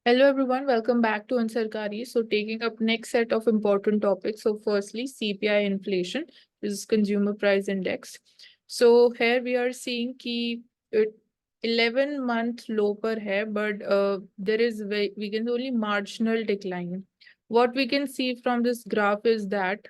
Hello everyone, welcome back to Ansarkari. So taking up next set of important topics. So firstly, CPI inflation, this is consumer price index. So here we are seeing कि it 11-month low per hai, but there is we can only marginal decline. What we can see from this graph is that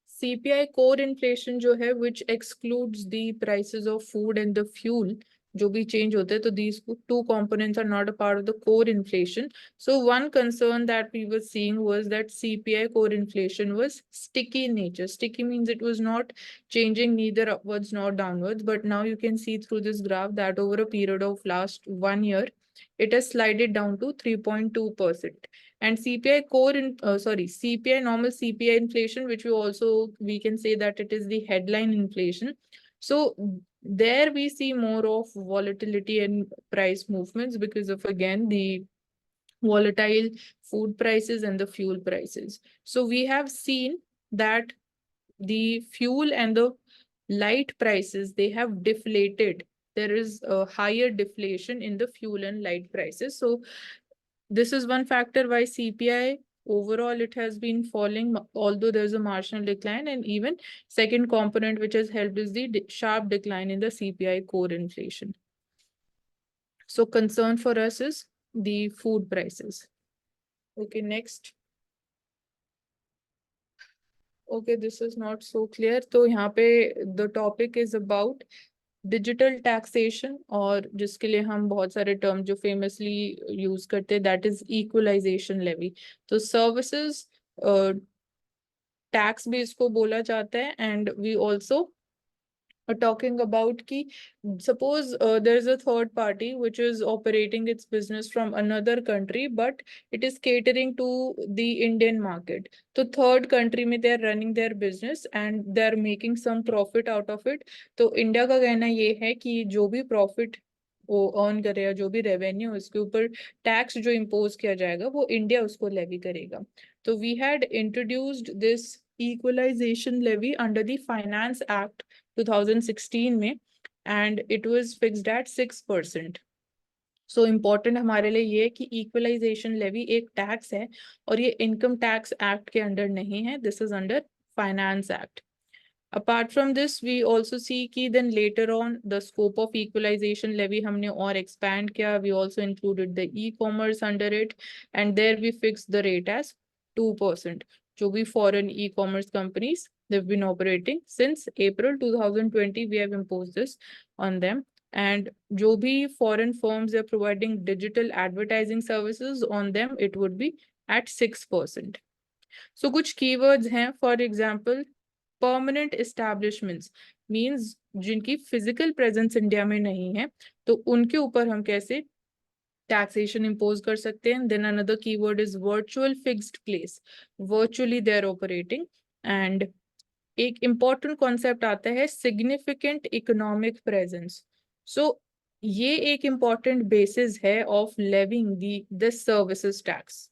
CPI core inflation जो है which excludes the prices of food and the fuel जो भी change होते हैं तो these two components are not a part of the core inflation. So one concern that we were seeing was that CPI core inflation was sticky in nature. Sticky means it was not changing neither upwards nor downwards, but now you can see through this graph that over a period of last 1 year it has slided down to 3.2%. And CPI core in CPI normal CPI inflation, which we can say that it is the headline inflation. So there we see more of volatility and price movements because of again the volatile food prices and the fuel prices. So we have seen that the fuel and the light prices, they have deflated. There is a higher deflation in the fuel and light prices. So this is one factor why CPI overall it has been falling, although there's a marginal decline. And even second component which has helped is the sharp decline in the CPI core inflation. So concern for us is the food prices. Okay, next. Okay, this is not so clear. तो यहाँ पे the topic is about digital taxation, और जिसके लिए हम बहुत सारे term जो फेमसली यूज करते हैं दैट इज इक्वलाइजेशन लेवी. तो सर्विसेज टैक्स भी इसको बोला जाता है. And we also talking about ki suppose there is a third party which is operating its business from another country but it is catering to the Indian market. So third country में they are running their business and they are making some profit out of it. तो India का कहना ये है कि जो भी profit वो अर्न करेगा, जो भी रेवेन्यू उसके ऊपर टैक्स जो इम्पोज किया जाएगा वो इंडिया उसको लेवी करेगा. तो we had introduced this equalization levy under the Finance Act 2016 में, and it was fixed at 6%. So important हमारे लिए ये कि इक्वलाइजेशन लेवी एक टैक्स है और ये इनकम टैक्स एक्ट के अंडर नहीं है. This is under finance act. Apart from this, we also see कि then later on the scope of equalization levy हमने और expand किया. We also included the e-commerce under it, and there we fixed the rate as 2%. जो भी foreign e-commerce companies they've been operating since April 2020, we have imposed this on them. And जो भी foreign firms are providing digital advertising services on them, it would be at 6%. So कुछ keywords हैं, for example permanent establishments means जिनकी physical presence India में नहीं है तो उनके ऊपर हम कैसे टैक्सेशन इम्पोज कर सकते हैं. Then another keyword is virtual fixed place. Virtually they are operating. And एक इम्पॉर्टेंट कॉन्सेप्ट आता है सिग्निफिकेंट इकोनॉमिक प्रेजेंस. सो ये एक इम्पॉर्टेंट बेसिस है of levying this services tax.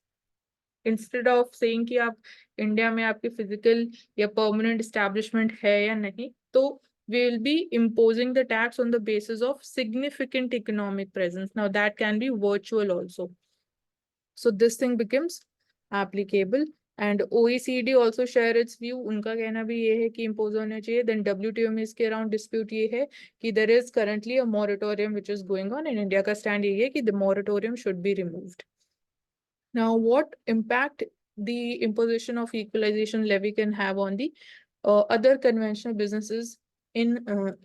Instead of saying कि आप इंडिया में आपके फिजिकल या परमानेंट एस्टैब्लिशमेंट है या नहीं, तो we will be imposing the tax on the basis of significant economic presence. Now that can be virtual also. So this thing becomes applicable. And OECD also share its view. उनका कहना भी ये है कि impose होना चाहिए. Then WTO में इसके around dispute ये है कि there is currently a moratorium which is going on. In India का stand ये है कि the moratorium should be removed. Now, what impact the imposition of equalization levy can have on the other conventional businesses in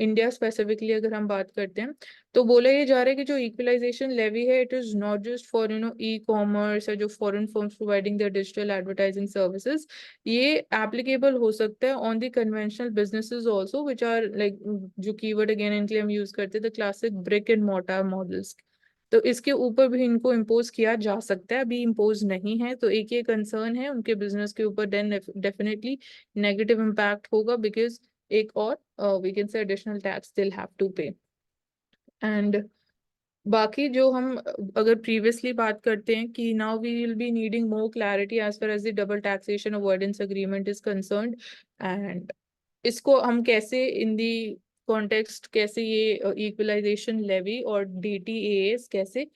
India specifically अगर हम बात करते हैं तो बोला ये जा रहा है कि जो equalization levy है it is not just for e-commerce या जो foreign firms providing their digital advertising services. ये applicable हो सकता है on the conventional businesses also which are like जो keyword again इनके लिए हम use करते हैं the classic brick and mortar models. तो इसके ऊपर भी इनको इम्पोज किया जा सकता है. अभी इम्पोज नहीं है तो एक ये कंसर्न है उनके बिजनेस के ऊपर. देन डेफिनेटली नेगेटिव इम्पैक्ट होगा बिकॉज एक और we can say additional tax they'll have to pay. And बाकी जो हम अगर प्रीवियसली बात करते हैं कि now we will be needing more clarity as far as the double taxation avoidance agreement is concerned. And इसको हम कैसे इन दी कॉन्टेक्स्ट कैसे ये इक्वलाइजेशन लेवी और DTAs कैसे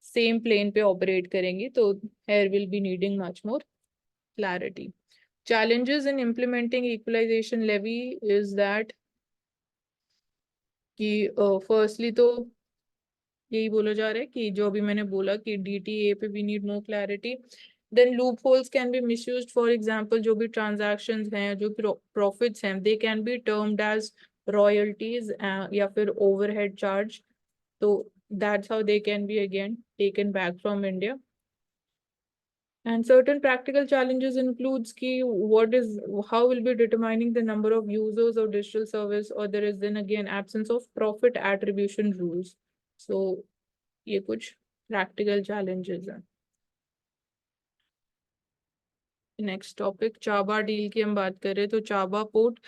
सेम प्लेन पे ऑपरेट करेंगी, तो here will be needing much more clarity. Challenges in implementing equalization levy is that कि फर्स्टली तो यही बोला जा रहा है कि जो अभी मैंने बोला कि DTA पे we need more clarity. Then loopholes can be misused. For example जो भी ट्रांजैक्शंस हैं, जो प्रॉफिट्स हैं, they can be termed as royalties या फिर ओवरहेड चार्ज. तो that's how they can be again taken back from India. And certain practical challenges includes ki how will be determining the number of users of digital service, or there is then again absence of profit attribution rules. So ये कुछ practical challenges हैं. Next topic चाबा deal की हम बात करें तो चाबा port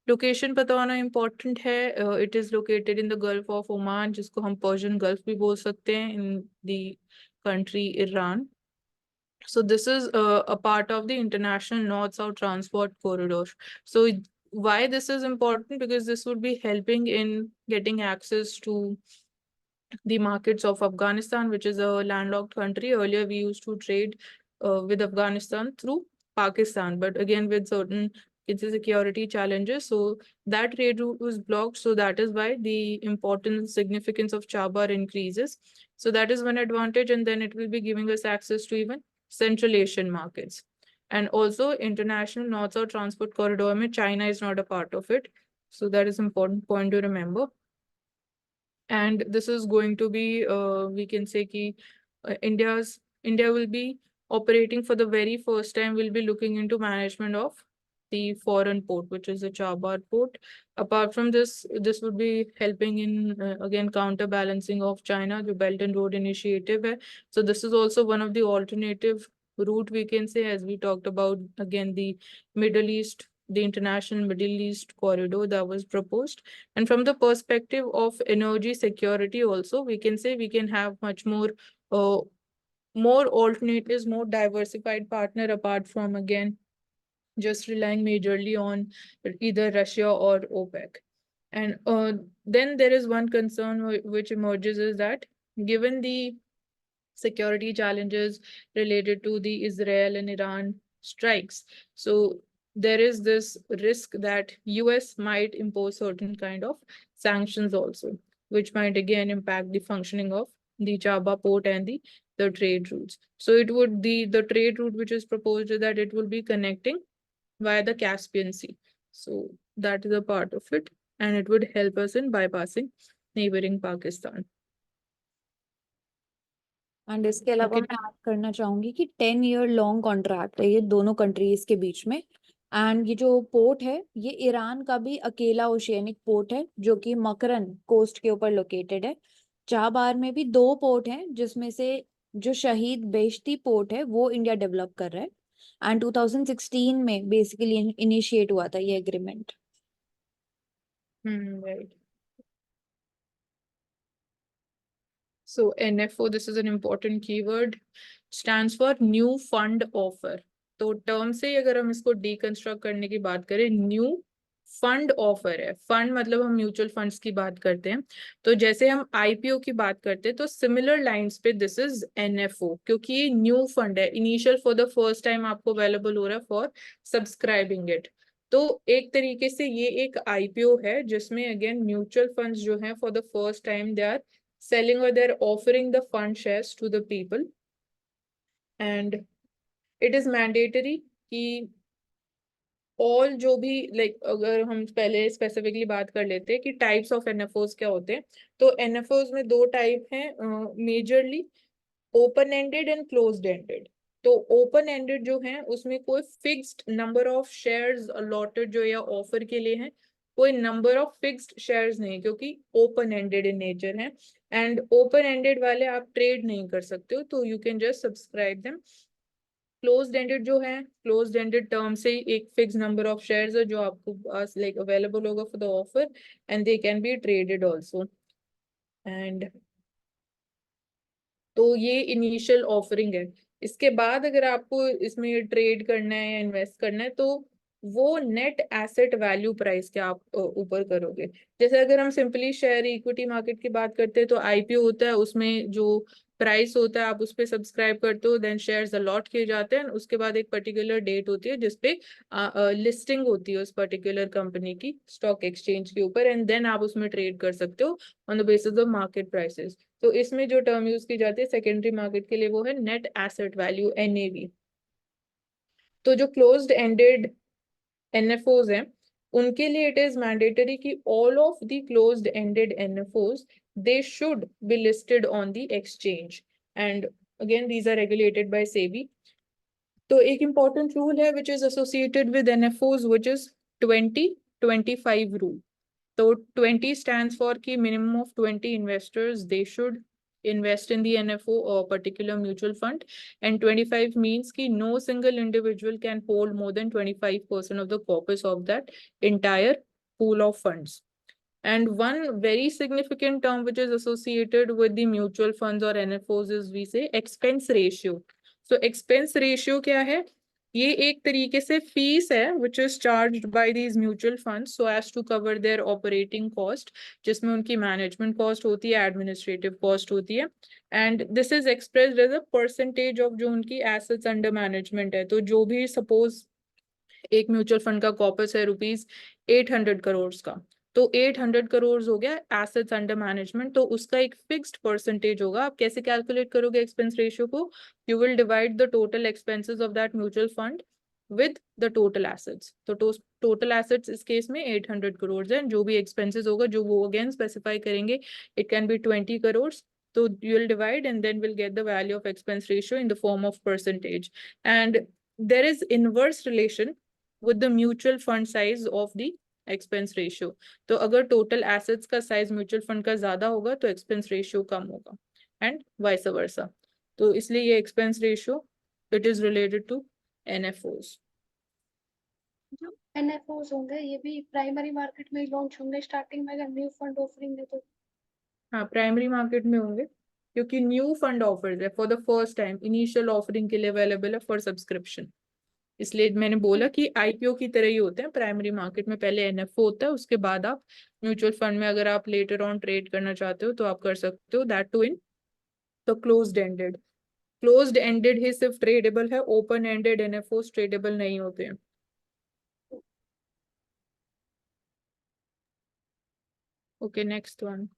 location पता होना इम्पोर्टेंट है. It is located in the gulf of Oman, जिसको हम पर्शियन गल्फ भी बोल सकते हैं, in the country Iran. So this is a part of the international north-south transport corridor. So why this is important? Because this would be helping in getting access to the markets of Afghanistan, which is a landlocked country. Earlier, we used to trade with Afghanistan through Pakistan, but again with certain security challenges, so that trade route was blocked. So that is why the importance, significance of Chabar increases. So that is one advantage, and then it will be giving us access to even Central Asian markets. And also international north-south transport corridor, mein China is not a part of it. So that is important point to remember. And this is going to be, we can say ki India will be operating for the very first time, will be looking into management of the foreign port, which is the Chabar port. Apart from this, this would be helping in again counterbalancing of China, the Belt and Road Initiative hai. So this is also one of the alternative route, we can say, as we talked about again the Middle East, the international Middle East corridor that was proposed. And from the perspective of energy security also, we can say we can have much more alternatives, more diversified partner, apart from again just relying majorly on either Russia or OPEC. And then there is one concern which emerges, is that given the security challenges related to the Israel and Iran strikes, so there is this risk that US might impose certain kind of sanctions also, which might again impact the functioning of the Chaba port and the trade routes. So it would the trade route which is proposed is that it will be connecting via the Caspian Sea. So that is a part of it, and it would help us in bypassing neighboring Pakistan. And इसके अलावा Okay. मैं add करना चाहूंगी कि 10 year long contract है ये दोनों countries के बीच में. एंड ये जो पोर्ट है ये ईरान का भी अकेला ओशियनिक पोर्ट है जो कि मकरन कोस्ट के ऊपर लोकेटेड है. चाबार में भी 2 पोर्ट हैं जिसमें से जो शहीद बेश्ती पोर्ट है वो इंडिया डेवलप कर रहा है. एंड 2016 में बेसिकली इनिशिएट हुआ था ये agreement. Right. So NFO, this is an important keyword, stands for new fund offer. तो टर्म से अगर हम इसको डीकंस्ट्रक्ट करने की बात करें, न्यू फंड ऑफर है. फंड मतलब हम म्यूचुअल फंड्स की बात करते हैं. तो जैसे हम IPO की बात करते हैं तो सिमिलर लाइंस पे दिस इज NFO, क्योंकि ये न्यू फंड है, initial for the first time आपको अवेलेबल हो रहा है फॉर सब्सक्राइबिंग इट. तो एक तरीके से ये एक IPO है जिसमें अगेन म्यूचुअल फंड्स जो हैं for the first time they are selling, or they're offering the fund shares to the people. And it is mandatory कि all जो भी like अगर हम पहले स्पेसिफिकली बात कर लेते हैं कि टाइप्स ऑफ NFOs क्या होते हैं, तो NFOs में 2 टाइप हैं majorly, open ended and closed ended. तो ओपन एंडेड जो है उसमें कोई fixed number of shares allotted जो या ऑफर के लिए हैं, कोई नंबर ऑफ फिक्स्ड शेयर्स नहीं, क्योंकि ओपन एंडेड इन नेचर है. एंड ओपन एंडेड वाले आप ट्रेड नहीं कर सकते हो, तो you can just subscribe them. Closed ended जो है, क्लोज्ड एंडेड टर्म से एक फिक्स नंबर ऑफ शेयर्स है जो आपको पास लाइक अवेलेबल होगा for the offer, and they can B traded also. And तो ये इनिशियल ऑफरिंग है. इसके बाद अगर आपको इसमें ट्रेड करना है या इन्वेस्ट करना है, तो वो नेट एसेट वैल्यू प्राइस के आप ऊपर करोगे। जैसे अगर हम सिंपली शेयर इक्विटी मार्केट की बात करते हैं तो आईपीओ होता है, उसमें जो प्राइस होता है आप उस पर सब्सक्राइब करते हो, देन शेयर्स अलॉट किए जाते हैं, उसके बाद एक पर्टिकुलर डेट होती है जिसपे लिस्टिंग होती है उस पर्टिकुलर कंपनी की स्टॉक एक्सचेंज के ऊपर, एंड देन आप उसमें ट्रेड कर सकते हो on the basis of market prices. तो इसमें जो टर्म यूज की जाती है सेकेंडरी मार्केट के लिए वो है नेट एसेट वैल्यू, NAV। तो जो क्लोज्ड एंडेड NFOs हैं उनके लिए इट इज मैंडेटरी कि all of the closed ended NFOs they should be listed on the exchange, and again these are regulated by SEBI. तो एक important रूल है which is associated with NFOs which is 20-25 rule. So 20 stands for कि minimum of 20 investors they should invest in the NFO or particular mutual fund, and 25 means कि no single individual can hold more than 25% of the corpus of that entire pool of funds. And one very significant term which is associated with the mutual funds or NFOs is we say expense ratio. So expense ratio क्या है? ये एक तरीके से fees है which is charged by these mutual funds so as to cover their operating cost, जिसमें उनकी management cost होती है, administrative cost होती है, and this is expressed as a percentage of जो उनकी assets under management है। तो जो भी suppose एक म्यूचुअल फंड का कॉपस है ₹800 का, तो 800 करोड़ हो गया एसेट्स अंडर मैनेजमेंट, तो उसका एक फिक्स्ड परसेंटेज होगा। आप कैसे कैलकुलेट करोगे एक्सपेंस रेशियो को? You will divide the total expenses of that mutual fund with the total assets. तो टोटल एसेट्स इस केस में 800 करोड़ है, जो भी एक्सपेंसेस होगा जो वो अगेन स्पेसिफाई करेंगे, इट कैन बी 20 करोड़। तो you will divide and then we'll get the value of expense ratio in the form of percentage. And there is inverse relation with the mutual fund size of the expense ratio. तो अगर total assets का size mutual fund का ज्यादा होगा तो expense ratio कम होगा, and vice versa. तो इसलिए ये expense ratio it is related to NFOs. जो NFOs होंगे ये भी प्राइमरी मार्केट में लॉन्च होंगे स्टार्टिंग में, अगर न्यू फंड ऑफरिंग है तो? हाँ, प्राइमरी मार्केट में होंगे क्योंकि न्यू फंड ऑफर्स है for the first time, initial offering के लिए अवेलेबल है फॉर सब्सक्रिप्शन। इसलिए मैंने बोला कि आईपीओ की तरह ही होते हैं प्राइमरी मार्केट में, पहले एनएफओ होता है, उसके बाद आप म्यूचुअल फंड में अगर आप लेटर ऑन ट्रेड करना चाहते हो तो आप कर सकते हो, that too in the closed ended. Closed ended ही सिर्फ ट्रेडेबल है, ओपन एंडेड एनएफओ ट्रेडेबल नहीं होते हैं। Okay, next one.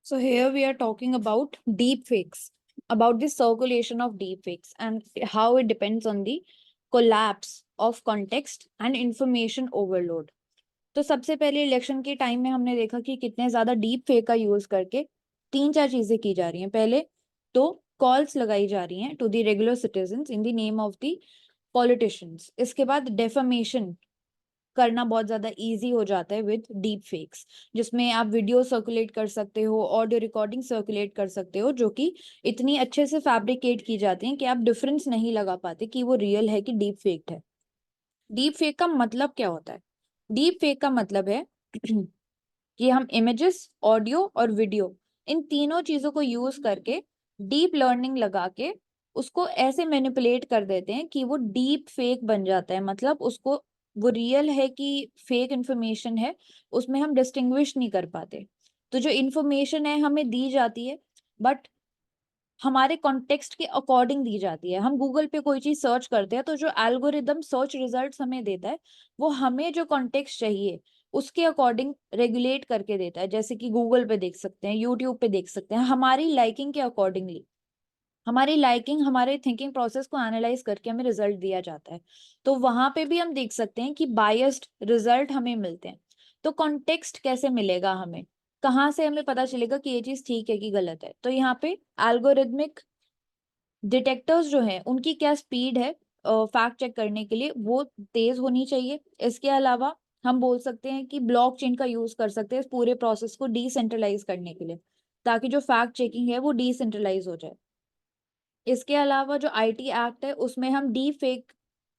So here we are talking about deep fakes, about the circulation of deep fakes and how it depends on the collapse of context and information overload. तो सबसे पहले election के time में हमने देखा कि कितने ज्यादा डीप फेक का यूज करके 3-4 चीजें की जा रही हैं। पहले तो कॉल्स लगाई जा रही हैं to the regular citizens in the name of the politicians. इसके बाद डेफमेशन करना बहुत ज्यादा इजी हो जाता है विद डीप फेक्स, जिसमें आप वीडियो सर्कुलेट कर सकते हो, ऑडियो रिकॉर्डिंग सर्कुलेट कर सकते हो, जो कि इतनी अच्छे से फैब्रिकेट की जाती हैं कि आप डिफरेंस नहीं लगा पाते कि वो रियल है कि डीप फेक है। डीप फेक का मतलब क्या होता है? डीप फेक का मतलब है कि हम इमेजेस, ऑडियो और वीडियो, इन तीनों चीजों को यूज करके डीप लर्निंग लगा के उसको ऐसे मैनिपुलेट कर देते हैं कि वो डीप फेक बन जाता है। मतलब उसको वो रियल है कि फेक इंफॉर्मेशन है, उसमें हम डिस्टिंग्विश नहीं कर पाते। तो जो इंफॉर्मेशन है हमें दी जाती है, बट हमारे कॉन्टेक्स्ट के अकॉर्डिंग दी जाती है। हम गूगल पे कोई चीज सर्च करते हैं तो जो एल्गोरिदम सर्च रिजल्ट्स हमें देता है वो हमें जो कॉन्टेक्स्ट चाहिए उसके अकॉर्डिंग रेगुलेट करके देता है। जैसे कि गूगल पे देख सकते हैं, यूट्यूब पे देख सकते हैं, हमारी लाइकिंग के अकॉर्डिंगली, हमारी लाइकिंग हमारे थिंकिंग प्रोसेस को एनालाइज करके हमें रिजल्ट दिया जाता है। तो वहां पे भी हम देख सकते हैं कि बायस्ड रिजल्ट हमें मिलते हैं। तो कॉन्टेक्स्ट कैसे मिलेगा हमें, कहाँ से हमें पता चलेगा कि ये चीज ठीक है कि गलत है? तो यहाँ पे एल्गोरिदमिक डिटेक्टर्स जो हैं उनकी क्या स्पीड है फैक्ट चेक करने के लिए, वो तेज होनी चाहिए। इसके अलावा हम बोल सकते हैं कि ब्लॉकचेन का यूज कर सकते हैं इस पूरे प्रोसेस को डिसेंट्रलाइज करने के लिए, ताकि जो फैक्ट चेकिंग है वो डिसेंट्रलाइज हो जाए। इसके अलावा जो आईटी एक्ट है उसमें हम डी फेक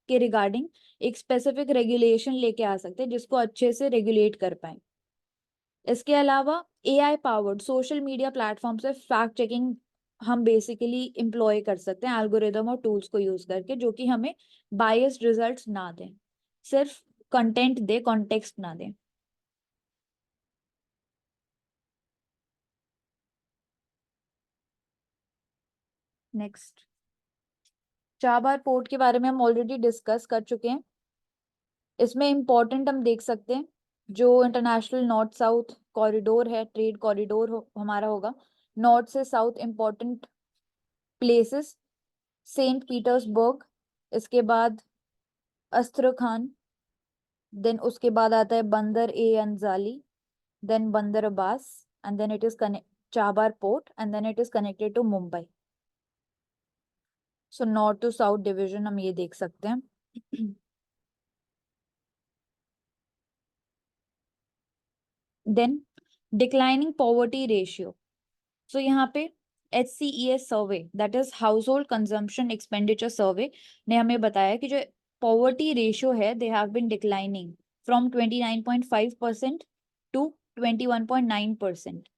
के रिगार्डिंग एक स्पेसिफिक रेगुलेशन लेके आ सकते हैं जिसको अच्छे से रेगुलेट कर पाए। इसके अलावा AI powered social media platform से फैक्ट चेकिंग हम बेसिकली एम्प्लॉय कर सकते हैं एल्गोरिदम और टूल्स को यूज करके, जो कि हमें बायस्ड रिजल्ट्स ना दें, सिर्फ कंटेंट दे, कॉन्टेक्स्ट ना दें। नेक्स्ट, चाबार पोर्ट के बारे में हम ऑलरेडी डिस्कस कर चुके हैं। इसमें इम्पोर्टेंट हम देख सकते हैं जो इंटरनेशनल नॉर्थ साउथ कॉरिडोर है, ट्रेड कॉरिडोर हमारा होगा, नॉर्थ से south important places, Saint Petersburg, इसके बाद अस्त्रखान, देन उसके बाद आता है बंदर ए Anzali, then Bandar Abbas, and then it is Chabahar port, and then it is connected to Mumbai. So north to south division हम ये देख सकते हैं। Then declining poverty ratio. So यहाँ पे HCES survey, that is house hold consumption expenditure survey, ने हमें बताया कि जो पॉवर्टी रेशियो है they have been declining from 29.5% to 21.9%।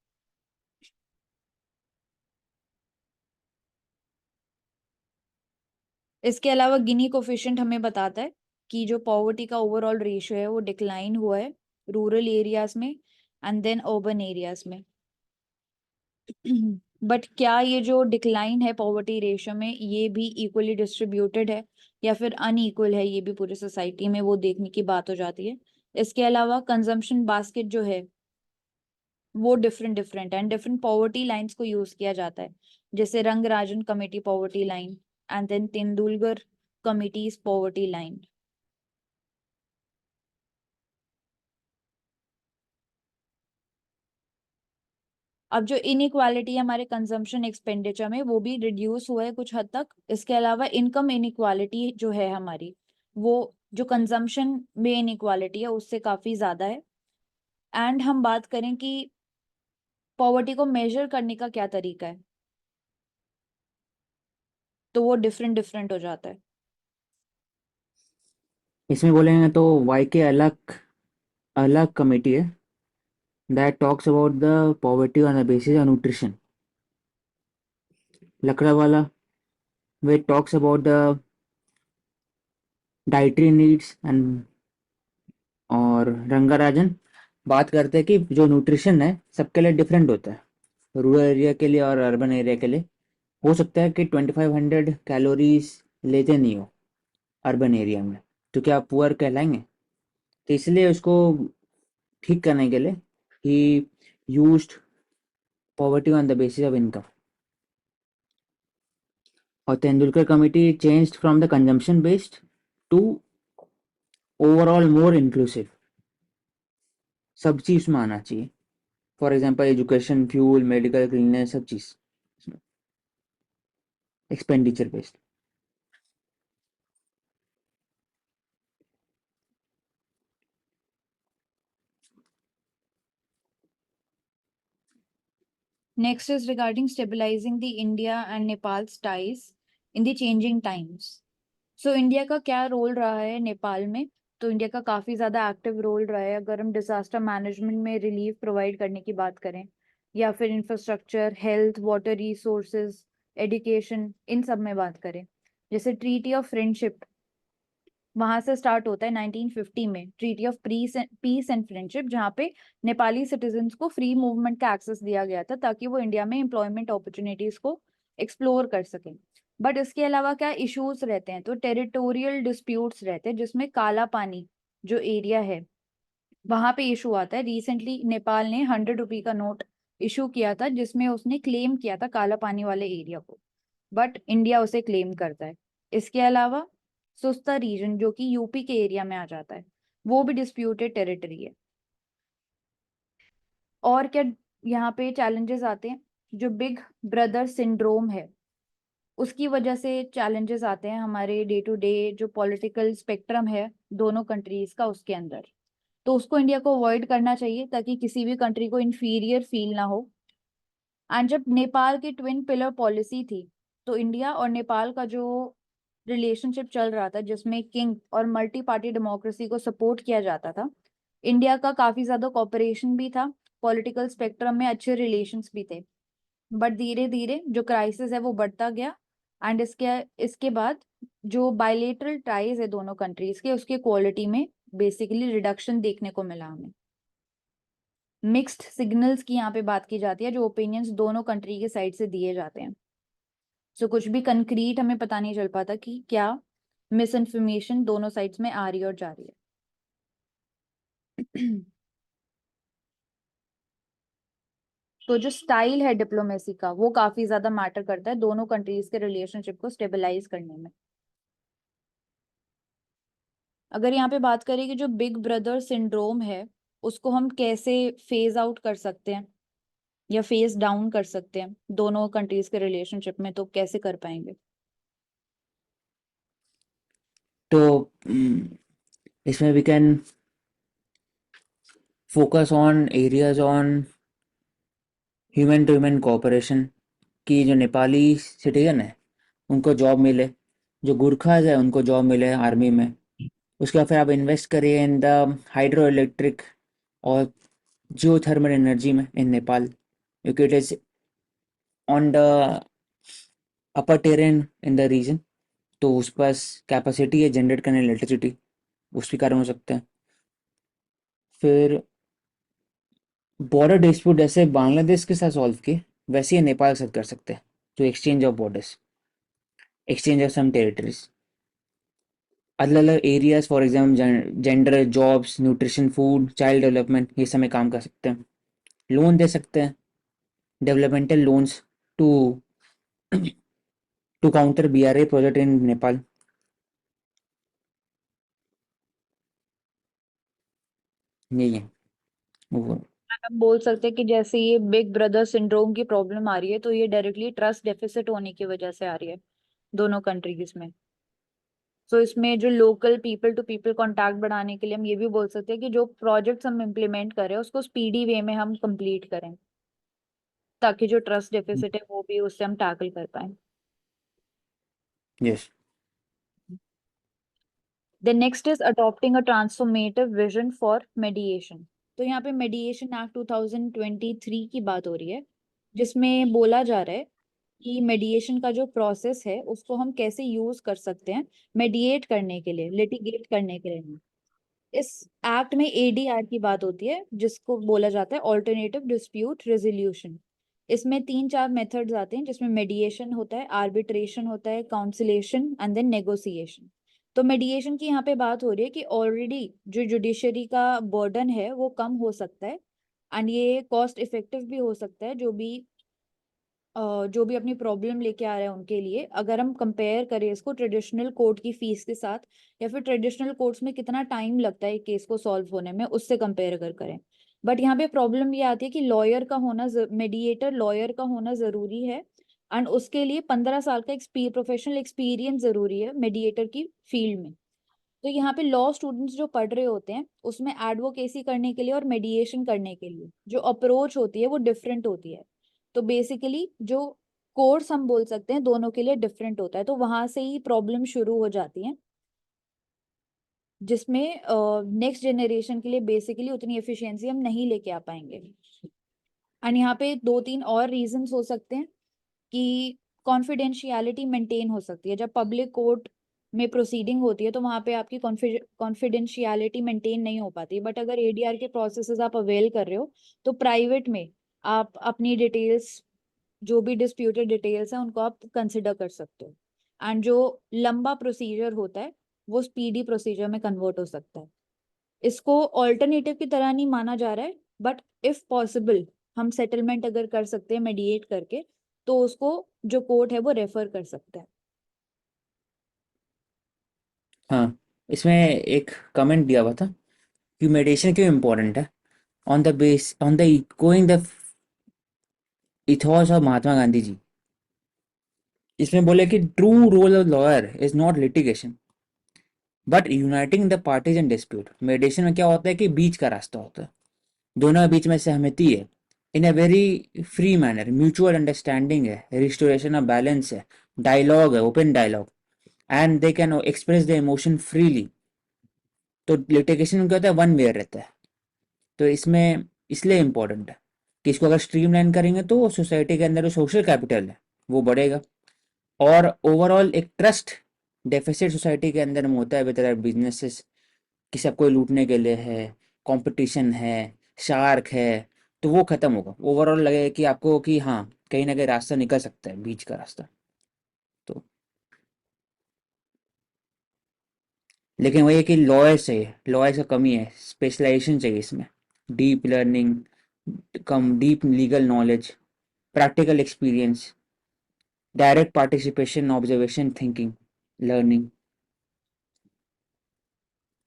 इसके अलावा गिनी कोफिशिएंट हमें बताता है कि जो पॉवर्टी का ओवरऑल रेशियो है वो डिक्लाइन हुआ है रूरल एरियाज में एंड देन अर्बन एरियाज में। बट क्या ये जो डिक्लाइन है पॉवर्टी रेशियो में ये भी इक्वली डिस्ट्रीब्यूटेड है या फिर अनइक्वल है, ये भी पूरी सोसाइटी में वो देखने की बात हो जाती है। इसके अलावा कंजम्पशन बास्केट जो है वो different and different poverty lines को यूज किया जाता है, जैसे Rangarajan committee poverty line and then Tendulkar committee's poverty line. अब जो इनइक्वालिटी है हमारे कंजम्पशन एक्सपेंडिचर में वो भी रिड्यूस हुआ है कुछ हद तक। इसके अलावा इनकम इनइक्वालिटी जो है हमारी, वो जो कंजम्पशन में इनइक्वालिटी है उससे काफी ज्यादा है। एंड हम बात करें कि पॉवर्टी को मेजर करने का क्या तरीका है, तो वो डिफरेंट हो जाता है। इसमें बोलेंगे तो वाई के अलग अलग कमेटी है that talks about the poverty on the basis of nutrition. Lakdawala, which talks about the dietary needs and और रंगाराजन बात करते हैं कि जो न्यूट्रिशन है सबके लिए डिफरेंट होता है, रूरल एरिया के लिए और अर्बन एरिया के लिए। हो सकता है कि 2500 कैलोरीज लेते नहीं हो अर्बन एरिया में, तो क्या आप पुअर कहलाएंगे? तो इसलिए उसको ठीक करने के लिए ही used poverty on the basis of income. और Tendulkar committee changed from the consumption based to overall more inclusive, सब चीज में आना चाहिए। For example education, fuel, medical, cleanness, सब चीज expenditure based. Next is regarding stabilizing the India and Nepal's ties in the changing times. So India का क्या role रहा है नेपाल में? तो इंडिया का काफी ज्यादा एक्टिव रोल रहा है अगर हम डिजास्टर मैनेजमेंट में रिलीफ प्रोवाइड करने की बात करें, या फिर infrastructure, health, water resources, education, इन सब में बात करें। जैसे ट्रीटी ऑफ फ्रेंडशिप वहां से स्टार्ट होता है 1950 में, treaty of peace and friendship, जहाँ पे नेपाली सिटीजन्स को फ्री मूवमेंट का एक्सेस दिया गया था ताकि वो इंडिया में एम्प्लॉयमेंट अपॉर्चुनिटीज को एक्सप्लोर कर सकें। बट इसके अलावा क्या इश्यूज रहते हैं, तो टेरिटोरियल डिस्प्यूट्स रहते हैं, जिसमें काला पानी जो एरिया है वहां पे इशू आता है। रिसेंटली नेपाल ने 100 रुपये का नोट इशू किया था जिसमें उसने क्लेम किया था काला पानी वाले एरिया को, बट इंडिया उसे क्लेम करता है। इसके अलावा सुस्ता रीजन जो कि यूपी के एरिया में आ जाता है, वो भी डिस्प्यूटेड टेरिटरी है। और क्या यहाँ पे चैलेंजेस आते हैं, जो बिग ब्रदर सिंड्रोम है उसकी वजह से चैलेंजेस आते हैं हमारे डे टू डे जो पॉलिटिकल स्पेक्ट्रम है दोनों कंट्रीज का उसके अंदर। तो उसको इंडिया को अवॉइड करना चाहिए ताकि किसी भी कंट्री को इन्फीरियर फील ना हो। एंड जब नेपाल की ट्विन पिलर पॉलिसी थी तो इंडिया और नेपाल का जो रिलेशनशिप चल रहा था जिसमें किंग और मल्टी पार्टी डेमोक्रेसी को सपोर्ट किया जाता था, इंडिया का काफी ज्यादा कॉपरेशन भी था, पॉलिटिकल स्पेक्ट्रम में अच्छे रिलेशंस भी थे। बट धीरे धीरे जो क्राइसिस है वो बढ़ता गया एंड इसके बाद जो बायलेटरल टाइज है दोनों कंट्रीज के उसके क्वालिटी में बेसिकली रिडक्शन देखने को मिला हमें। मिक्स्ड सिग्नल्स की यहाँ पे बात की जाती है, जो ओपिनियंस दोनों कंट्री के साइड से दिए जाते हैं। सो कुछ भी कंक्रीट हमें पता नहीं चल पाता कि क्या मिस इन्फॉर्मेशन दोनों साइड्स में आ रही है और जा रही है। तो जो स्टाइल है डिप्लोमेसी का वो काफी ज्यादा मैटर करता है दोनों कंट्रीज के रिलेशनशिप को स्टेबलाइज करने में। अगर यहाँ पे बात करें कि जो बिग ब्रदर सिंड्रोम है उसको हम कैसे फेज आउट कर सकते हैं या फेज डाउन कर सकते हैं दोनों कंट्रीज के रिलेशनशिप में, तो कैसे कर पाएंगे? तो इसमें we can focus on areas on human to human cooperation, कि जो नेपाली सिटीजन है उनको जॉब मिले, जो गुरखाज है उनको जॉब मिले आर्मी में। उसके बाद फिर आप इन्वेस्ट करिए इन द हाइड्रो इलेक्ट्रिक और जियो थर्मल एनर्जी में इन नेपाल, क्योंकि it is on the upper terrain in the region, तो उस पास कैपेसिटी है जनरेट करने इलेक्ट्रिसिटी, उस भी कारण हो सकते हैं। फिर बॉर्डर डिस्प्यूट जैसे बांग्लादेश के साथ सॉल्व किए वैसे ही नेपाल के साथ कर सकते हैं, तो exchange of borders, exchange of some territories, अलग अलग areas, for example gender, jobs, nutrition, food, child development, ये सब में काम कर सकते हैं। लोन दे सकते हैं, developmental loans to to counter BRA project in Nepal. यही है वो। हम बोल सकते हैं कि जैसे ये बिग ब्रदर सिंड्रोम की प्रॉब्लम आ रही है तो ये डायरेक्टली ट्रस्ट डेफिसिट होने की वजह से आ रही है दोनों कंट्रीज में। सो इसमें जो local people to people contact बढ़ाने के लिए हम ये भी बोल सकते हैं कि जो प्रोजेक्ट्स हम इम्प्लीमेंट करें उसको स्पीडी वे में हम कंप्लीट करें, ताकि जो ट्रस्ट डेफिसिट है वो भी उससे हम टैकल कर पाए। Yes. The next is adopting a transformative vision for mediation. तो यहाँ पे मेडिएशन एक्ट 2023 की बात हो रही है, जिसमें बोला जा रहा है कि मेडिएशन का जो प्रोसेस है उसको हम कैसे यूज कर सकते हैं मेडिएट करने के लिए, लिटिगेट करने के लिए नहीं। इस एक्ट में ADR की बात होती है, जिसको बोला जाता है ऑल्टरनेटिव डिस्प्यूट रेजोल्यूशन। इसमें 3-4 मेथड्स आते हैं, जिसमें मेडिएशन होता है, आर्बिट्रेशन होता है, काउंसिलेशन एंड देन नेगोशिएशन। तो मेडिएशन की यहाँ पे बात हो रही है कि ऑलरेडी जो जुडिशरी का बर्डन है वो कम हो सकता है एंड ये कॉस्ट इफेक्टिव भी हो सकता है, जो भी अपनी प्रॉब्लम लेके आ रहे हैं उनके लिए। अगर हम कंपेयर करें इसको ट्रेडिशनल कोर्ट की फीस के साथ, या फिर ट्रेडिशनल कोर्ट्स में कितना टाइम लगता है केस को सॉल्व होने में, उससे कंपेयर अगर करें। बट यहाँ पे प्रॉब्लम ये आती है कि लॉयर का होना, मेडिएटर लॉयर का होना जरूरी है एंड उसके लिए 15 साल का प्रोफेशनल एक्सपीरियंस जरूरी है मेडिएटर की फील्ड में। तो यहाँ पे लॉ स्टूडेंट्स जो पढ़ रहे होते हैं उसमें एडवोकेसी करने के लिए और मेडिएशन करने के लिए जो अप्रोच होती है वो डिफरेंट होती है। तो बेसिकली जो कोर्स हम बोल सकते हैं दोनों के लिए डिफरेंट होता है, तो वहां से ही प्रॉब्लम शुरू हो जाती है, जिसमें नेक्स्ट जनरेशन के लिए बेसिकली उतनी एफिशिएंसी हम नहीं लेके आ पाएंगे। एंड यहाँ पे 2-3 और रीजंस हो सकते हैं कि कॉन्फिडेंशियलिटी मेंटेन हो सकती है। जब पब्लिक कोर्ट में प्रोसीडिंग होती है तो वहां पे आपकी कॉन्फिडेंशियलिटी मेंटेन नहीं हो पाती, बट अगर ADR के प्रोसेसेस आप अवेल कर रहे हो तो प्राइवेट में आप अपनी डिटेल्स, जो भी डिस्प्यूटेड डिटेल्स हैं उनको आप कंसिडर कर सकते हो एंड जो लंबा प्रोसीजर होता है वो स्पीडी प्रोसीजर में कन्वर्ट हो सकता है। इसको ऑल्टरनेटिव की तरह नहीं माना जा रहा है, बट इफ पॉसिबल हम सेटलमेंट अगर कर सकते हैं मेडिएट करके तो उसको जो कोर्ट है वो रेफर कर सकता है। हाँ, इसमें एक कमेंट दिया हुआ था कि मेडिटेशन क्यों इम्पोर्टेंट है, on the going the ethos of Mahatma Gandhi ji. इसमें बोले कि true role of lawyer is not litigation but uniting the parties in dispute. Meditation में क्या होता है कि बीच का रास्ता होता है, दोनों के बीच में सहमति है, in a very free manner, mutual understanding है, रिस्टोरेशन ऑफ बैलेंस है, डायलॉग है, open dialogue, and they can express the emotion freely. तो लिटिगेशन में क्या होता है, वन वे रहता है, तो इसमें इसलिए इम्पोर्टेंट है। कि इसको अगर स्ट्रीमलाइन करेंगे तो सोसाइटी के अंदर जो सोशल कैपिटल है वो बढ़ेगा, और ओवरऑल एक ट्रस्ट डेफिसिट सोसाइटी के अंदर में होता है विद बिजनेसेस, कि सब कोई लूटने के लिए है, कंपटीशन है, शार्क है, तो वो खत्म होगा। ओवरऑल लगेगा कि आपको कि हाँ, कहीं ना कहीं रास्ता निकल सकता है, बीच का रास्ता। तो लेकिन वही है कि लॉयर्स चाहिए, लॉयर्स का कमी है, स्पेशलाइजेशन चाहिए इसमें, deep learning, cum deep legal knowledge, practical experience, direct participation, observation, thinking, learning.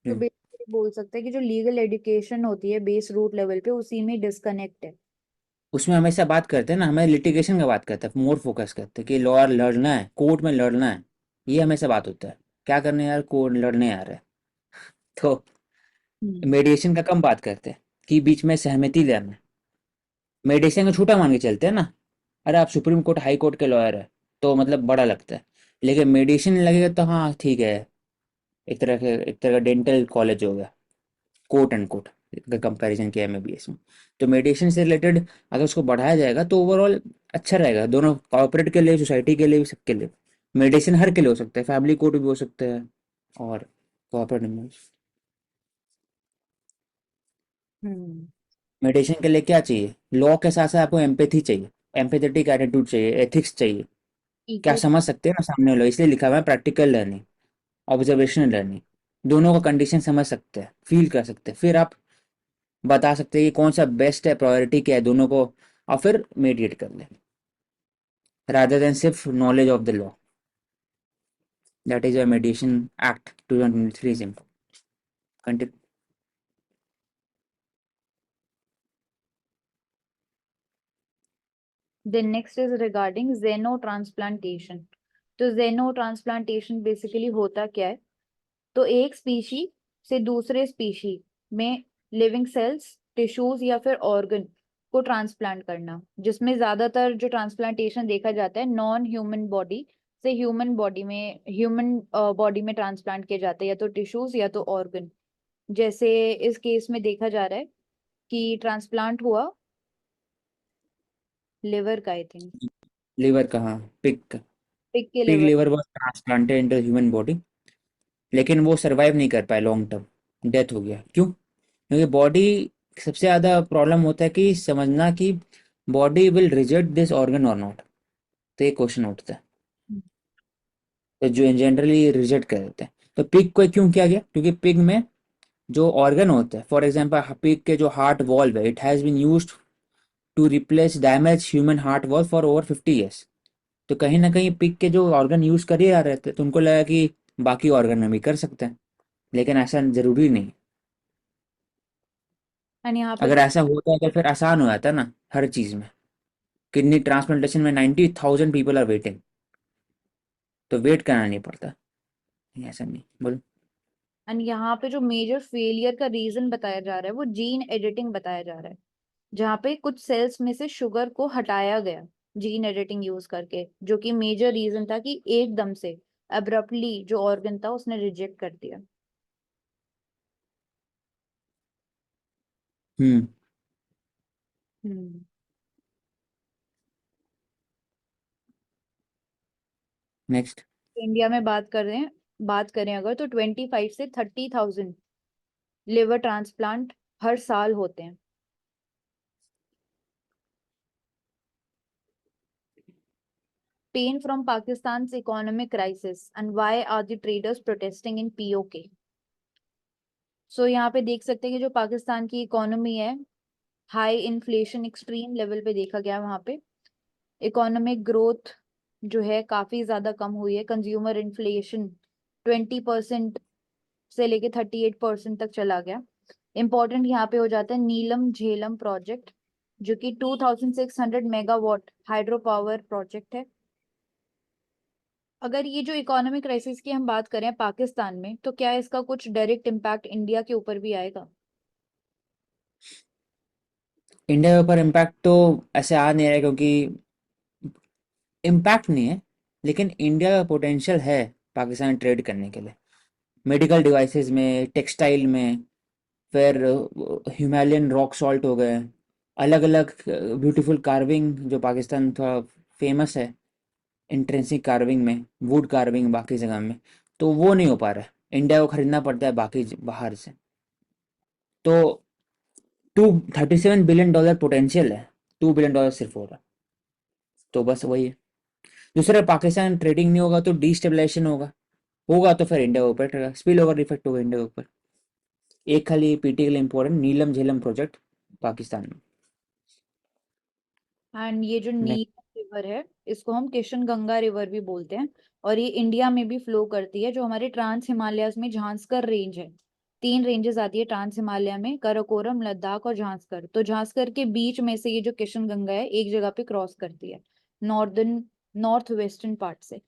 तो बेसिकली बोल सकते हैं कि जो लीगल एजुकेशन होती है बेस रूट लेवल पे, उसी में डिस्कनेक्ट है। उसमें हमेशा बात करते हैं ना, हमें लिटिगेशन का बात करते हैं, मोर फोकस करते हैं कि लॉयर लड़ना है, कोर्ट में लड़ना है, ये हमेशा बात होता है। क्या करने यार, कोर्ट लड़ने आ रहे हैं। तो हम्म। मेडिएशन का कम बात करते हैं कि बीच में सहमति लेना है। मेडिएशन को छोटा मान के चलते हैं ना, अरे आप सुप्रीम कोर्ट हाई कोर्ट के लॉयर है तो मतलब बड़ा लगता है, लेकिन मेडिएशन लगेगा तो हाँ ठीक है, एक तरह का डेंटल कॉलेज हो गया, कोट एंड कोट, अगर कंपैरिजन किया एमबीबीएस में। तो मेडिएशन से रिलेटेड अगर उसको बढ़ाया जाएगा तो ओवरऑल अच्छा रहेगा, दोनों कॉर्पोरेट के लिए, सोसाइटी के लिए भी, सबके लिए। मेडिसिन हर के लिए हो सकता है, फैमिली कोर्ट भी हो सकता है, और कॉर्पोरेट में। हम्म। मेडिसिन के लिए क्या चाहिए, लॉ के साथ साथ आपको एम्पैथी चाहिए, एम्पैथेटिक एटीट्यूड चाहिए, एथिक्स चाहिए, क्या इको। समझ सकते हैं ना सामने वाला, इसलिए लिखा हुआ है प्रैक्टिकल लर्निंग, ऑब्जर्वेशनल लर्निंग, दोनों का कंडीशन समझ सकते हैं, फील कर सकते हैं, फिर आप बता सकते हैं कि कौन सा बेस्ट है, प्रायोरिटी क्या है दोनों को, और फिर मेडिएट कर लें, rather than सिर्फ knowledge of the law. That is a मेडिएशन act 2023 is important. Continue. Then next is regarding xenotransplantation. तो xenotransplantation बेसिकली होता क्या है? तो एक स्पीशी से दूसरे स्पीशी में लिविंग सेल्स, टिश्यूज या फिर ऑर्गन को ट्रांसप्लांट करना, जिसमें ज्यादातर जो ट्रांसप्लांटेशन देखा जाता है नॉन ह्यूमन बॉडी से ह्यूमन बॉडी में ट्रांसप्लांट किए जाते हैं, या तो टिश्यूज या तो ऑर्गन। जैसे इस केस में देखा जा रहा है कि ट्रांसप्लांट हुआ लिवर का, आई थिंक लिवर कहाँ, पिग का, पिग के pig liver. Liver was transplanted into human body, लेकिन वो सरवाइव नहीं कर पाए लॉन्ग टर्म, डेथ हो गया। क्यों? क्योंकि बॉडी, सबसे ज़्यादा प्रॉब्लम होता है कि समझना कि body will reject this organ और नॉट, तो ये क्वेश्चन उठता है, तो जो जनरली रिजेक्ट कर देते हैं। तो पिग को क्यों किया गया? क्योंकि पिग में जो ऑर्गन होते हैं, फॉर एग्जांपल पिग के जो हार्ट वॉल्व है, it has been used to replace damage human heart valve for over 50 years. तो कहीं ना कहीं पिग के जो ऑर्गन यूज कर ही आ रहे थे, तो उनको लगा कि बाकी ऑर्गन में भी कर सकते हैं, लेकिन ऐसा जरूरी नहीं। एंड यहाँ पे अगर ऐसा होता तो फिर आसान हो जाता ना हर चीज में। किडनी ट्रांसप्लांटेशन में 90,000 पीपल आर वेटिंग, तो वेट करना नहीं पड़ता। ऐसा नहीं बोलो। एंड यहाँ पे जो मेजर फेलियर का रीजन बताया जा रहा है वो जीन एडिटिंग बताया जा रहा है, जहाँ पे कुछ सेल्स में से शुगर को हटाया गया जीन एडिटिंग यूज करके, जो कि मेजर रीजन था कि एकदम से अब्रप्टली जो ऑर्गन था उसने रिजेक्ट कर दिया। हम्म। हम्म। नेक्स्ट। इंडिया में बात करें अगर, तो 25 से 30,000 लिवर ट्रांसप्लांट हर साल होते हैं। Pain from Pakistan's economic crisis and why are the traders protesting in POK? सो यहाँ पे देख सकते हैं कि जो पाकिस्तान की इकोनॉमी है, हाई इन्फ्लेशन एक्सट्रीम लेवल पे देखा गया वहाँ पे, इकोनॉमिक ग्रोथ जो है काफी ज्यादा कम हुई है, कंज्यूमर इन्फ्लेशन 20% से लेके 38% तक चला गया। इंपॉर्टेंट यहाँ पे हो जाता है नीलम झेलम प्रोजेक्ट, जो कि 2600 मेगावाट हाइड्रो पावर प्रोजेक्ट है। अगर ये जो इकोनॉमिक क्राइसिस की हम बात करें पाकिस्तान में, तो क्या इसका कुछ डायरेक्ट इम्पैक्ट इंडिया के ऊपर भी आएगा? इंडिया के ऊपर इम्पैक्ट तो ऐसे आ नहीं रहा है, क्योंकि इम्पैक्ट नहीं है, लेकिन इंडिया का पोटेंशियल है पाकिस्तान ट्रेड करने के लिए, मेडिकल डिवाइसेस में, टेक्सटाइल में, फिर हिमालयन रॉक सॉल्ट हो गए, अलग अलग ब्यूटीफुल कार्विंग, जो पाकिस्तान थोड़ा फेमस है इंट्रेंसिक कार्विंग में, वुड कार्विंग बाकी जगह में, तो वो नहीं हो पा रहा है, इंडिया को खरीदना पड़ता है बाकी बाहर से। तो $237 बिलियन पोटेंशियल है, $2 बिलियन सिर्फ हो रहा, तो बस वही है। दूसरा, पाकिस्तान ट्रेडिंग नहीं होगा तो डिस्टेबलाइजेशन होगा, होगा तो फिर इंडिया के ऊपर स्पिल ओवर इफेक्ट होगा इंडिया के ऊपर। एक खाली पीटी के लिए इम्पोर्टेंट नीलम झेलम प्रोजेक्ट पाकिस्तान में। एंड ये जो Next, नील रिवर है इसको हम किशन गंगा रिवर भी बोलते हैं, और ये इंडिया में भी फ्लो करती है, जो हमारे ट्रांस हिमालयाज में झांसकर रेंज है। 3 रेंजेस आती है ट्रांस हिमालय में, कराकोरम, लद्दाख और झांसकर। तो झांसकर के बीच में से ये जो किशन गंगा है एक जगह पे क्रॉस करती है, नॉर्थ वेस्टर्न पार्ट से।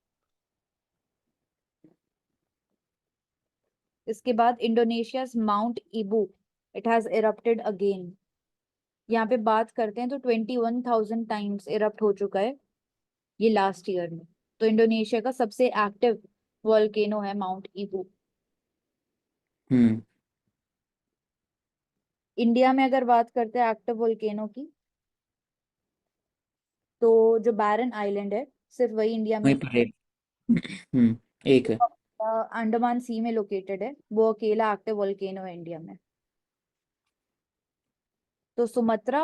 इसके बाद इंडोनेशियाज mount Ibu, it has erupted again. यहाँ पे बात करते हैं तो 21,000 टाइम्स इरप्ट हो चुका है ये लास्ट ईयर में। तो इंडोनेशिया का सबसे एक्टिव वोल्केनो है माउंट ईबू। हम्म इंडिया में अगर बात करते हैं एक्टिव वोल्केनो की, तो जो बैरन आइलैंड है सिर्फ वही इंडिया में वहीं पर एक एक है। अंडमान सी में लोकेटेड है, वो अकेला एक्टिव वोल्केनो है इंडिया में। तो सुमात्रा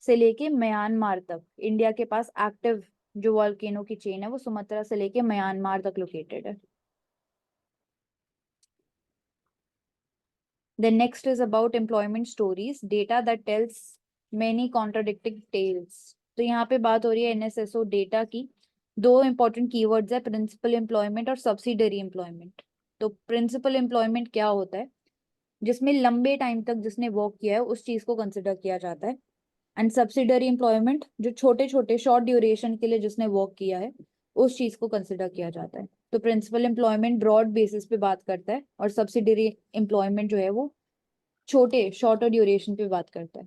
से लेके म्यांमार तक इंडिया के पास एक्टिव जो वोल्केनो की चेन है वो सुमात्रा से लेके म्यांमार तक लोकेटेड है। Then next is about employment stories, data that tells many contradicting tales. तो यहाँ पे बात हो रही है एनएसएसओ डेटा की। 2 इंपॉर्टेंट कीवर्ड्स है, प्रिंसिपल एम्प्लॉयमेंट और सब्सिडरी एम्प्लॉयमेंट। तो प्रिंसिपल एम्प्लॉयमेंट क्या होता है, जिसमें लंबे टाइम तक जिसने वर्क किया है उस चीज को कंसिडर किया जाता है। एंड सब्सिडरी एम्प्लॉयमेंट जो छोटे छोटे शॉर्ट ड्यूरेशन के लिए जिसने वर्क किया है उस चीज को कंसिडर किया जाता है। तो प्रिंसिपल एम्प्लॉयमेंट ब्रॉड बेसिस पे बात करता है, और सब्सिडरी एम्प्लॉयमेंट जो है वो छोटे शॉर्टर ड्यूरेशन पे बात करता है।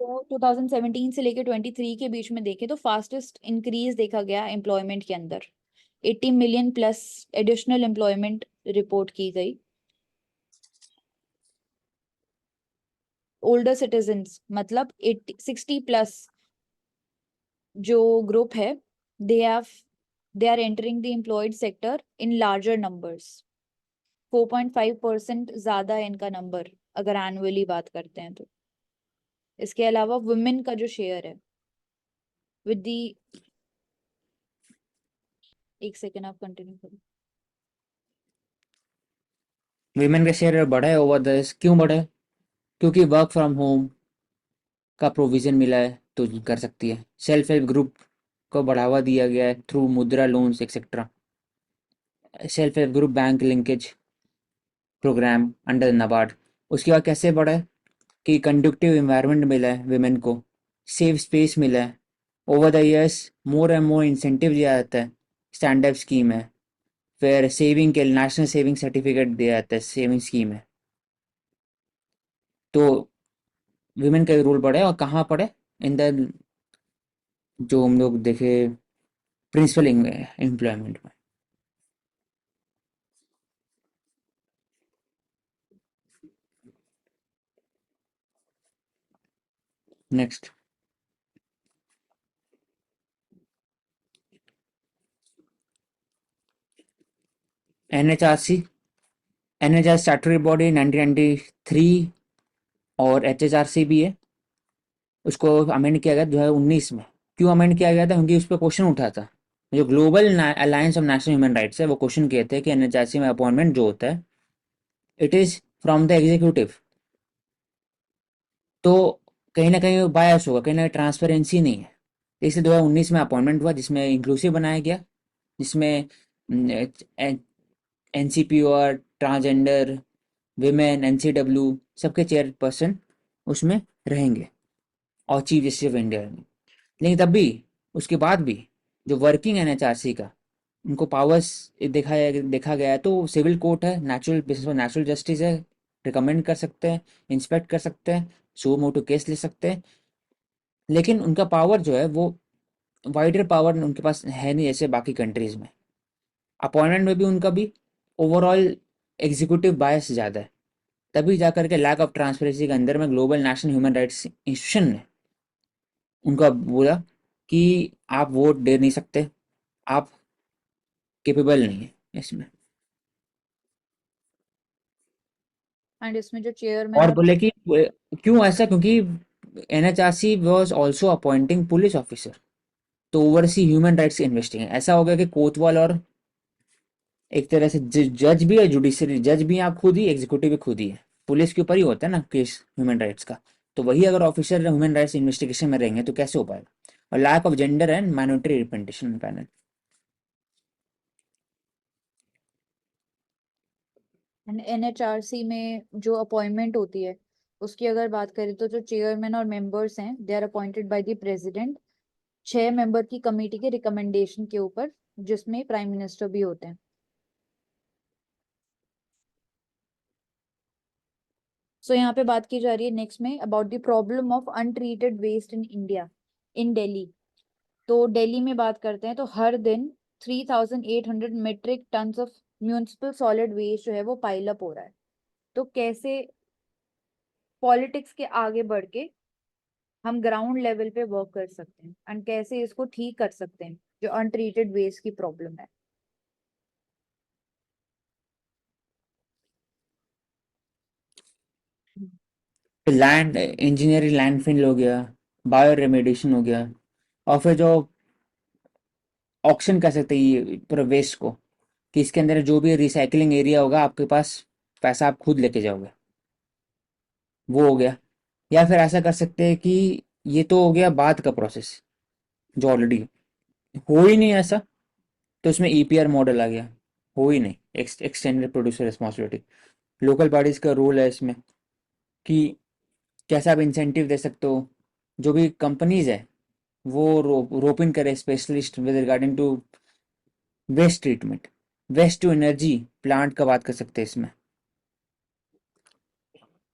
तो 2017 से लेकर 23 के बीच में देखें तो फास्टेस्ट इंक्रीज देखा गया एम्प्लॉयमेंट के अंदर, 80 million plus additional employment report की गई। ओल्डर सिटीजन्स मतलब 60 प्लस जो ग्रुप है, they are entering the employed sector in larger numbers. 4.5% ज्यादा है इनका नंबर अगर एनुअली बात करते हैं तो। इसके अलावा वुमेन का जो शेयर है विद दी, एक सेकेंड आप कंटिन्यू करो। वीमेन का शेयर बढ़ा है ओवर द, क्यों बढ़ा है? क्योंकि वर्क फ्रॉम होम का प्रोविजन मिला है तो कर सकती है। सेल्फ हेल्प ग्रुप को बढ़ावा दिया गया है through Mudra loans etcetera. Self help group bank linkage program under NABARD. उसके बाद कैसे बढ़ा है कि कंडक्टिव इन्वायरमेंट मिला है विमेन को, सेफ स्पेस मिला है। Over the years more and more incentive दिया जाता है, स्टैंड अप स्कीम है, फिर सेविंग के नेशनल सेविंग सर्टिफिकेट दिया जाता है, सेविंग स्कीम है। तो विमेन का रोल बढ़ा है, और कहाँ पड़े इन द, जो हम लोग देखे प्रिंसिपल एम्प्लॉयमेंट में। Next, NHRC. NHR statutory body 1993, और एचएचआरसी भी है। उसको अमेंड किया गया 2019 में। क्यों अमेंड किया गया था? क्योंकि उस पर क्वेश्चन उठा था, जो global alliance of national human rights है, वो क्वेश्चन किए थे कि एनएचआरसी में अपॉइंटमेंट जो होता है it is from the executive, तो कहीं ना कहीं बायस होगा, कहीं ना कहीं ट्रांसपेरेंसी नहीं है। इसलिए 2019 में अपॉइंटमेंट हुआ, जिसमें इंक्लूसिव बनाया गया, जिसमें एनसीपी और ट्रांसजेंडर, विमेन, एनसीडब्ल्यू सबके चेयरपर्सन उसमें रहेंगे, और चीफ जस्टिस ऑफ इंडिया। लेकिन तब भी, उसके बाद भी, जो वर्किंग एनएचआरसी का उनको पावर्स देखा गया है, तो सिविल कोर्ट है, नेचुरल बेसिस पर नेचुरल जस्टिस है, रिकमेंड कर सकते हैं, इंस्पेक्ट कर सकते हैं, सो मोटो केस ले सकते हैं। लेकिन उनका पावर जो है वो वाइडर पावर उनके पास है नहीं जैसे बाकी कंट्रीज में। अपॉइंटमेंट में भी उनका भी ओवरऑल एग्जीक्यूटिव बायस ज़्यादा है, तभी जाकर के लैक ऑफ ट्रांसपेरेंसी के अंदर में global national human rights institution ने उनका बोला कि आप वोट दे नहीं सकते, आप केपेबल नहीं है इसमें। एंड इसमें जो चेयरमैन और और बोले कि क्यों ऐसा, क्योंकि NHRC was also appointing police officer तो ओवरसी ह्यूमन राइट्स इन्वेस्टिगेशन। ऐसा हो गया कि कोतवाल और एक तरह से जज भी है, जुडिशरी जज भी हैं आप खुद ही, एग्जीक्यूटिव भी खुद ही है, पुलिस के ऊपर ही होता है ना केस ह्यूमन राइट्स का। तो वही अगर ऑफिसर ह्यूमन राइट्स इन्वेस्टिगेशन में रहेंगे तो कैसे हो पाएगा। और lack of gender and minority representation panel. And NHRC में जो अपॉइंटमेंट होती है उसकी अगर बात करें तो जो चेयरमैन और मेंबर्स हैं they are appointed by the president 6 member की कमेटी के रिकमेंडेशन के ऊपर, जिसमें प्राइम मिनिस्टर भी होते हैं। सो यहाँ पे बात की जा रही है नेक्स्ट में about the problem of untreated waste in India, in Delhi. तो दिल्ली में बात करते हैं तो हर दिन 3800 metric tons of municipal solid waste जो है वो पाइल अप हो रहा है। तो कैसे पॉलिटिक्स के आगे बढ़ के हम ग्राउंड लेवल पे वर्क कर सकते हैं एंड कैसे इसको ठीक कर सकते हैं जो अनट्रीटेड वेस्ट की प्रॉब्लम है। लैंड इंजीनियरिंग, लैंडफिल हो गया, बायो रेमेडिएशन हो गया, और फिर जो ऑक्शन कर सकते हैं ये पूरा वेस्ट को, कि इसके अंदर जो भी रिसाइकलिंग एरिया होगा आपके पास पैसा आप खुद लेके जाओगे, वो हो गया। या फिर ऐसा कर सकते हैं कि ये तो हो गया बाद का प्रोसेस जो ऑलरेडी हो ही नहीं ऐसा, तो इसमें ईपीआर मॉडल आ गया। हो ही नहीं, extended producer responsibility. Local bodies का रोल है इसमें कि कैसा आप इंसेंटिव दे सकते हो। जो भी कंपनीज है वो रोप इन करे specialist with regarding to waste treatment, waste to energy plant का बात कर सकते हैं इसमें।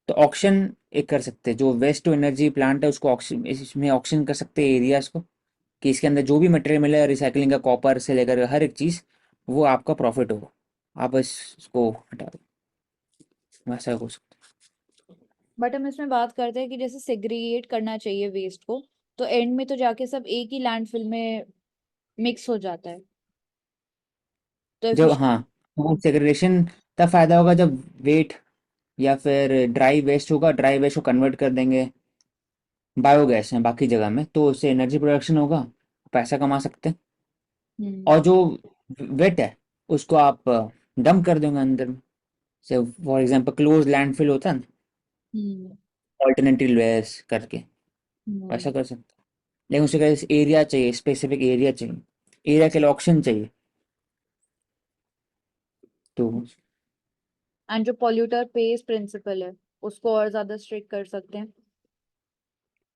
तो ऑक्शन एक कर सकते हैं, जो वेस्ट टू एनर्जी प्लांट है उसको ऑक्शन, इसमें ऑक्शन कर सकते हैं एरियाज को, कि इसके अंदर जो भी मटेरियल मिले रिसाइकलिंग का, कॉपर से लेकर हर एक चीज़, वो आपका प्रॉफिट होगा, आप बस उसको हटा दो, वैसा हो सकता बट हम इसमें बात करते हैं कि जैसे सेग्रीगेट करना चाहिए वेस्ट को, तो एंड में तो जाके सब एक ही लैंडफिल में मिक्स हो जाता है। तो है। जब हाँ, वो सेग्रीगेशन तब फायदा होगा जब वेट या फिर ड्राई वेस्ट होगा, ड्राई वेस्ट को कन्वर्ट कर देंगे बायोगैस है बाकी जगह में, तो उससे एनर्जी प्रोडक्शन होगा, पैसा कमा सकते हैं। हम्म। और जो वेट है उसको आप डंप कर देंगे अंदर में, से फॉर एग्जांपल क्लोज लैंडफिल होता है ना, हम्म। ऑल्टरनेटिव वेयर्स करके वैसा कर सकते हैं। लेकिन उसके लिए एरिया चाहिए, स्पेसिफिक एरिया चाहिए, एरिया के लिए ऑक्शन चाहिए। तो एंड जो पॉल्यूटर पेज प्रिंसिपल है उसको और ज्यादा स्ट्रिक्ट कर सकते हैं।